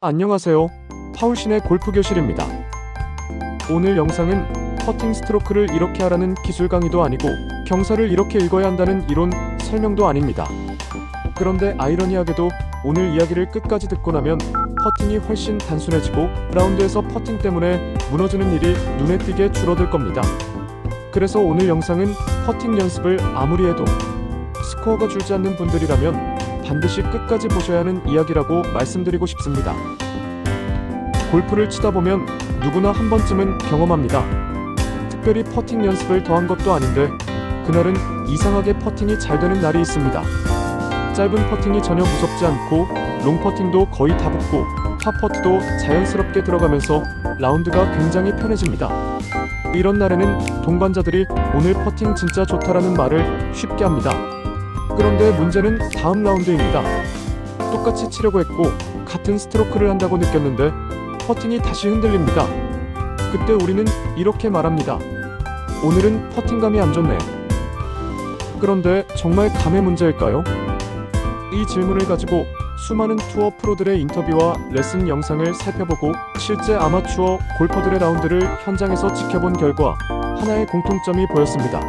안녕하세요. 파울신의 골프 교실입니다. 오늘 영상은 퍼팅 스트로크를 이렇게 하라는 기술 강의도 아니고 경사를 이렇게 읽어야 한다는 이론 설명도 아닙니다. 그런데 아이러니하게도 오늘 이야기를 끝까지 듣고 나면 퍼팅이 훨씬 단순해지고 라운드에서 퍼팅 때문에 무너지는 일이 눈에 띄게 줄어들 겁니다. 그래서 오늘 영상은 퍼팅 연습을 아무리 해도 스코어가 줄지 않는 분들이라면 반드시 끝까지 보셔야 하는 이야기라고 말씀드리고 싶습니다. 골프를 치다 보면 누구나 한 번쯤은 경험합니다. 특별히 퍼팅 연습을 더한 것도 아닌데 그날은 이상하게 퍼팅이 잘 되는 날이 있습니다. 짧은 퍼팅이 전혀 무섭지 않고 롱 퍼팅도 거의 다 붙고 파 퍼트도 자연스럽게 들어가면서 라운드가 굉장히 편해집니다. 이런 날에는 동반자들이 오늘 퍼팅 진짜 좋다라는 말을 쉽게 합니다. 그런데 문제는 다음 라운드입니다. 똑같이 치려고 했고 같은 스트로크를 한다고 느꼈는데 퍼팅이 다시 흔들립니다. 그때 우리는 이렇게 말합니다. 오늘은 퍼팅감이 안 좋네. 그런데 정말 감의 문제일까요? 이 질문을 가지고 수많은 투어 프로들의 인터뷰와 레슨 영상을 살펴보고 실제 아마추어 골퍼들의 라운드를 현장에서 지켜본 결과 하나의 공통점이 보였습니다.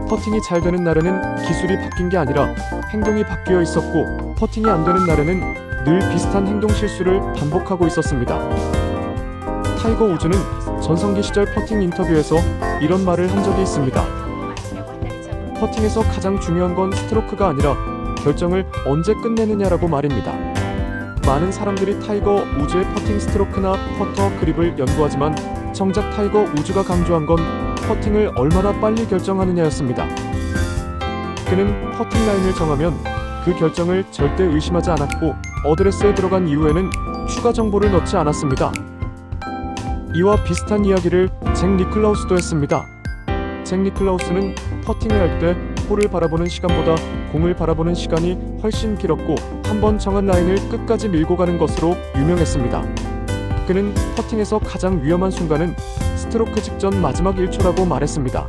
퍼팅이 잘 되는 날에는 기술이 바뀐 게 아니라 행동이 바뀌어 있었고 퍼팅이 안 되는 날에는 늘 비슷한 행동 실수를 반복하고 있었습니다. 타이거 우즈는 전성기 시절 퍼팅 인터뷰에서 이런 말을 한 적이 있습니다. 퍼팅에서 가장 중요한 건 스트로크가 아니라 결정을 언제 끝내느냐라고 말입니다. 많은 사람들이 타이거 우즈의 퍼팅 스트로크나 퍼터 그립을 연구하지만 정작 타이거 우즈가 강조한 건 퍼팅을 얼마나 빨리 결정하느냐였습니다. 그는 퍼팅 라인을 정하면 그 결정을 절대 의심하지 않았고 어드레스에 들어간 이후에는 추가 정보를 넣지 않았습니다. 이와 비슷한 이야기를 잭 니클라우스도 했습니다. 잭 니클라우스는 퍼팅을 할 때 홀을 바라보는 시간보다 공을 바라보는 시간이 훨씬 길었고 한번 정한 라인을 끝까지 밀고 가는 것으로 유명했습니다. 그는 퍼팅에서 가장 위험한 순간은 스트로크 직전 마지막 1초라고 말했습니다.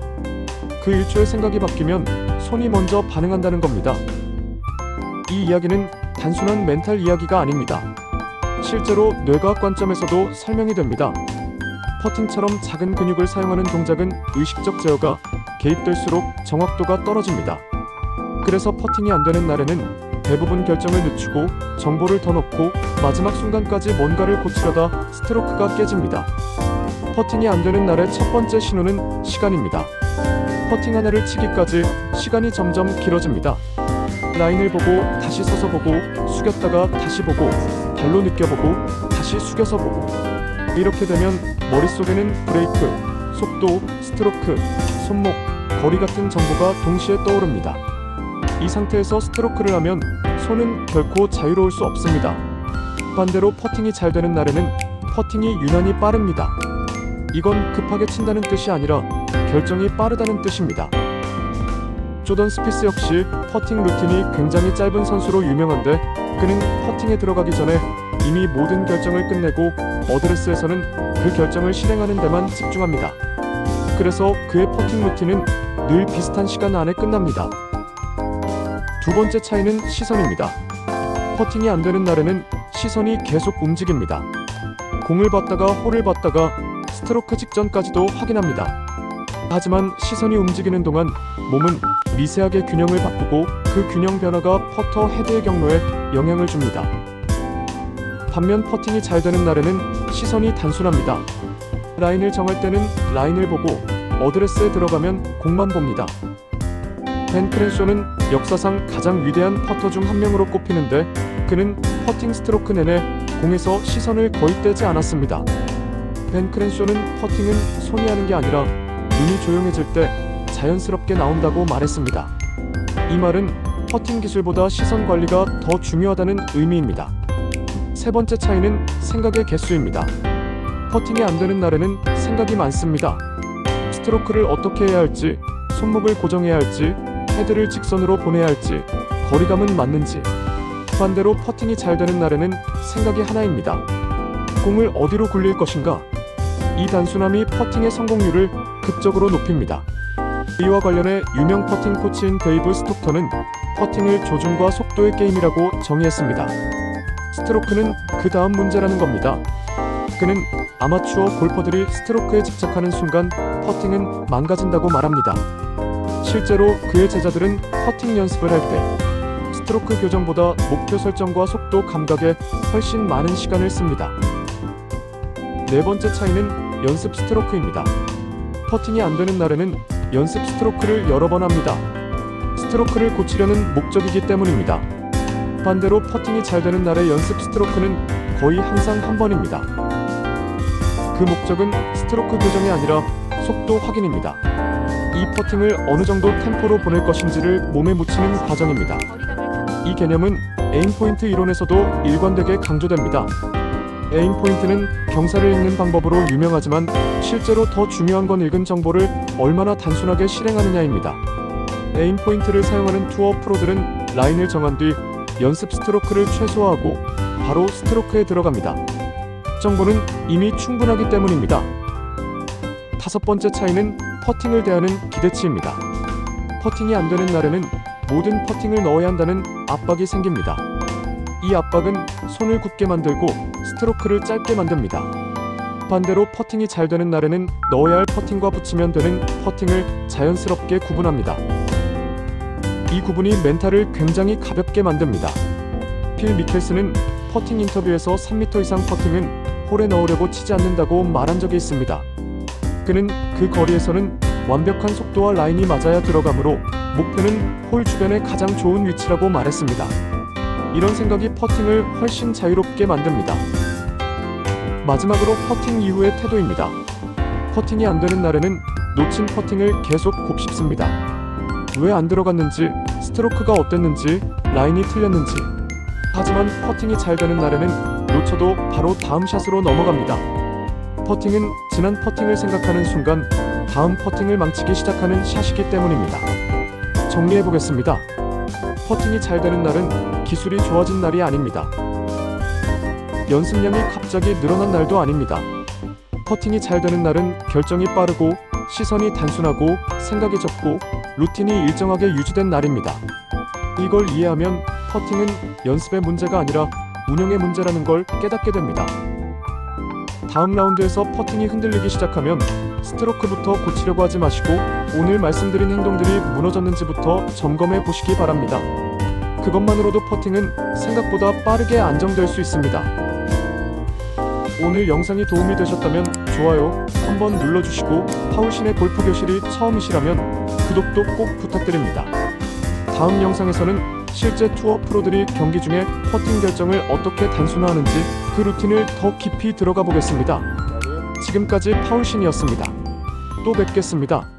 그 1초의 생각이 바뀌면 손이 먼저 반응한다는 겁니다. 이 이야기는 단순한 멘탈 이야기가 아닙니다. 실제로 뇌과학 관점에서도 설명이 됩니다. 퍼팅처럼 작은 근육을 사용하는 동작은 의식적 제어가 개입될수록 정확도가 떨어집니다. 그래서 퍼팅이 안 되는 날에는 대부분 결정을 늦추고 정보를 더 넣고 마지막 순간까지 뭔가를 고치려다 스트로크가 깨집니다. 퍼팅이 안 되는 날의 첫 번째 신호는 시간입니다. 퍼팅 하나를 치기까지 시간이 점점 길어집니다. 라인을 보고 다시 서서 보고 숙였다가 다시 보고 발로 느껴보고 다시 숙여서 보고 이렇게 되면 머릿속에는 브레이크, 속도, 스트로크, 손목, 거리 같은 정보가 동시에 떠오릅니다. 이 상태에서 스트로크를 하면 손은 결코 자유로울 수 없습니다. 반대로 퍼팅이 잘 되는 날에는 퍼팅이 유난히 빠릅니다. 이건 급하게 친다는 뜻이 아니라 결정이 빠르다는 뜻입니다. 조던 스피스 역시 퍼팅 루틴이 굉장히 짧은 선수로 유명한데 그는 퍼팅에 들어가기 전에 이미 모든 결정을 끝내고 어드레스에서는 그 결정을 실행하는 데만 집중합니다. 그래서 그의 퍼팅 루틴은 늘 비슷한 시간 안에 끝납니다. 두 번째 차이는 시선입니다. 퍼팅이 안 되는 날에는 시선이 계속 움직입니다. 공을 봤다가 홀을 봤다가 스트로크 직전까지도 확인합니다. 하지만 시선이 움직이는 동안 몸은 미세하게 균형을 바꾸고 그 균형 변화가 퍼터 헤드의 경로에 영향을 줍니다. 반면 퍼팅이 잘 되는 날에는 시선이 단순합니다. 라인을 정할 때는 라인을 보고 어드레스에 들어가면 공만 봅니다. 벤 크렌쇼는 역사상 가장 위대한 퍼터 중 한 명으로 꼽히는데 그는 퍼팅 스트로크 내내 공에서 시선을 거의 떼지 않았습니다. 벤 크렌쇼는 퍼팅은 손이 하는 게 아니라 눈이 조용해질 때 자연스럽게 나온다고 말했습니다. 이 말은 퍼팅 기술보다 시선 관리가 더 중요하다는 의미입니다. 세 번째 차이는 생각의 개수입니다. 퍼팅이 안 되는 날에는 생각이 많습니다. 스트로크를 어떻게 해야 할지, 손목을 고정해야 할지, 헤드를 직선으로 보내야 할지, 거리감은 맞는지. 반대로 퍼팅이 잘 되는 날에는 생각이 하나입니다. 공을 어디로 굴릴 것인가? 이 단순함이 퍼팅의 성공률을 극적으로 높입니다. 이와 관련해 유명 퍼팅 코치인 데이브 스톡턴은 퍼팅을 조준과 속도의 게임이라고 정의했습니다. 스트로크는 그 다음 문제라는 겁니다. 그는 아마추어 골퍼들이 스트로크에 집착하는 순간 퍼팅은 망가진다고 말합니다. 실제로 그의 제자들은 퍼팅 연습을 할 때 스트로크 교정보다 목표 설정과 속도 감각에 훨씬 많은 시간을 씁니다. 네 번째 차이는 연습 스트로크입니다. 퍼팅이 안 되는 날에는 연습 스트로크를 여러 번 합니다. 스트로크를 고치려는 목적이기 때문입니다. 반대로 퍼팅이 잘 되는 날의 연습 스트로크는 거의 항상 한 번입니다. 그 목적은 스트로크 교정이 아니라 속도 확인입니다. 이 퍼팅을 어느 정도 템포로 보낼 것인지를 몸에 묻히는 과정입니다. 이 개념은 에임 포인트 이론에서도 일관되게 강조됩니다. 에임 포인트는 경사를 읽는 방법으로 유명하지만 실제로 더 중요한 건 읽은 정보를 얼마나 단순하게 실행하느냐입니다. 에임 포인트를 사용하는 투어 프로들은 라인을 정한 뒤 연습 스트로크를 최소화하고 바로 스트로크에 들어갑니다. 정보는 이미 충분하기 때문입니다. 다섯 번째 차이는 퍼팅을 대하는 기대치입니다. 퍼팅이 안 되는 날에는 모든 퍼팅을 넣어야 한다는 압박이 생깁니다. 이 압박은 손을 굳게 만들고 스트로크를 짧게 만듭니다. 반대로 퍼팅이 잘 되는 날에는 넣어야 할 퍼팅과 붙이면 되는 퍼팅을 자연스럽게 구분합니다. 이 구분이 멘탈을 굉장히 가볍게 만듭니다. 필 미켈슨은 퍼팅 인터뷰에서 3m 이상 퍼팅은 홀에 넣으려고 치지 않는다고 말한 적이 있습니다. 그는 그 거리에서는 완벽한 속도와 라인이 맞아야 들어가므로 목표는 홀 주변의 가장 좋은 위치라고 말했습니다. 이런 생각이 퍼팅을 훨씬 자유롭게 만듭니다. 마지막으로 퍼팅 이후의 태도입니다. 퍼팅이 안 되는 날에는 놓친 퍼팅을 계속 곱씹습니다. 왜 안 들어갔는지, 스트로크가 어땠는지, 라인이 틀렸는지. 하지만 퍼팅이 잘 되는 날에는 놓쳐도 바로 다음 샷으로 넘어갑니다. 퍼팅은 지난 퍼팅을 생각하는 순간 다음 퍼팅을 망치기 시작하는 샷이기 때문입니다. 정리해보겠습니다. 퍼팅이 잘 되는 날은 기술이 좋아진 날이 아닙니다. 연습량이 갑자기 늘어난 날도 아닙니다. 퍼팅이 잘 되는 날은 결정이 빠르고 시선이 단순하고 생각이 적고 루틴이 일정하게 유지된 날입니다. 이걸 이해하면 퍼팅은 연습의 문제가 아니라 운영의 문제라는 걸 깨닫게 됩니다. 다음 라운드에서 퍼팅이 흔들리기 시작하면 스트로크부터 고치려고 하지 마시고 오늘 말씀드린 행동들이 무너졌는지부터 점검해 보시기 바랍니다. 그것만으로도 퍼팅은 생각보다 빠르게 안정될 수 있습니다. 오늘 영상이 도움이 되셨다면 좋아요 한번 눌러주시고 파울신의 골프 교실이 처음이시라면 구독도 꼭 부탁드립니다. 다음 영상에서는 실제 투어 프로들이 경기 중에 퍼팅 결정을 어떻게 단순화하는지 그 루틴을 더 깊이 들어가 보겠습니다. 지금까지 파울신이었습니다. 또 뵙겠습니다.